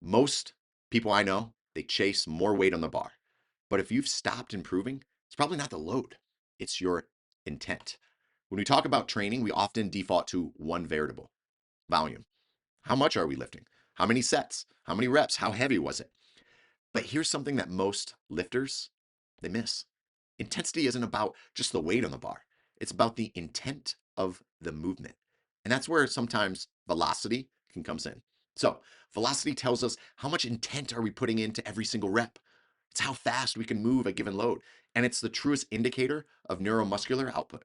Most people I know, they chase more weight on the bar. But if you've stopped improving, it's probably not the load, it's your intent. When we talk about training, we often default to one variable: volume. How much are we lifting? How many sets? How many reps? How heavy was it? But here's something that most lifters they miss. Intensity isn't about just the weight on the bar. It's about the intent of the movement. And that's where sometimes velocity can comes in. So, velocity tells us how much intent are we putting into every single rep. It's how fast we can move a given load, and it's the truest indicator of neuromuscular output.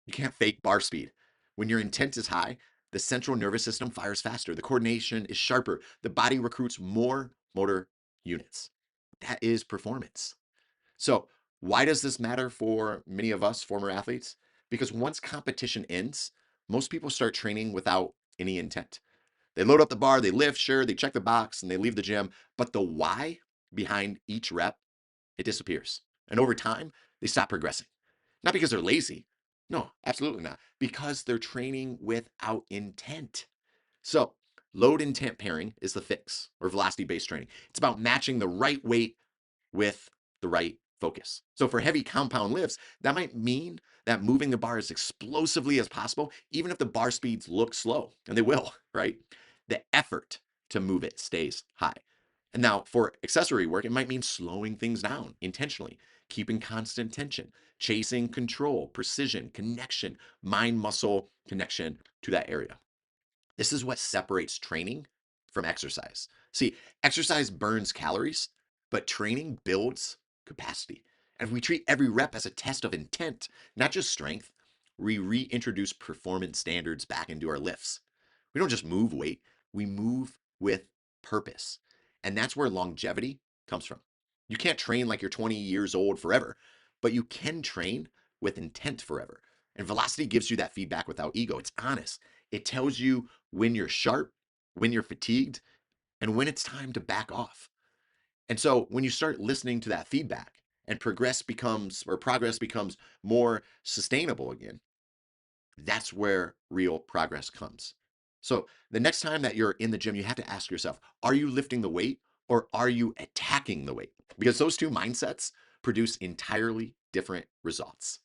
You can't fake bar speed. When your intent is high, the central nervous system fires faster, the coordination is sharper, the body recruits more motor units. That is performance. So, why does this matter for many of us former athletes? Because once competition ends, most people start training without any intent. They load up the bar, they lift, sure, they check the box, and they leave the gym. But the why behind each rep, it disappears. And over time, they stop progressing. Not because they're lazy. No, absolutely not. Because they're training without intent. So, load intent pairing is the fix or velocity based training. It's about matching the right weight with the right focus. So, for heavy compound lifts, that might mean that moving the bar as explosively as possible, even if the bar speeds look slow, and they will, right? The effort to move it stays high. And now for accessory work, it might mean slowing things down intentionally, keeping constant tension, chasing control, precision, connection, mind muscle connection to that area. This is what separates training from exercise. See, exercise burns calories, but training builds capacity. And if we treat every rep as a test of intent, not just strength, we reintroduce performance standards back into our lifts. We don't just move weight, we move with purpose. And that's where longevity comes from. You can't train like you're 20 years old forever, but you can train with intent forever. And velocity gives you that feedback without ego. It's honest. It tells you when you're sharp, when you're fatigued, and when it's time to back off. And so when you start listening to that feedback and progress becomes more sustainable again, that's where real progress comes. So the next time that you're in the gym, you have to ask yourself, are you lifting the weight or are you attacking the weight? Because those two mindsets produce entirely different results.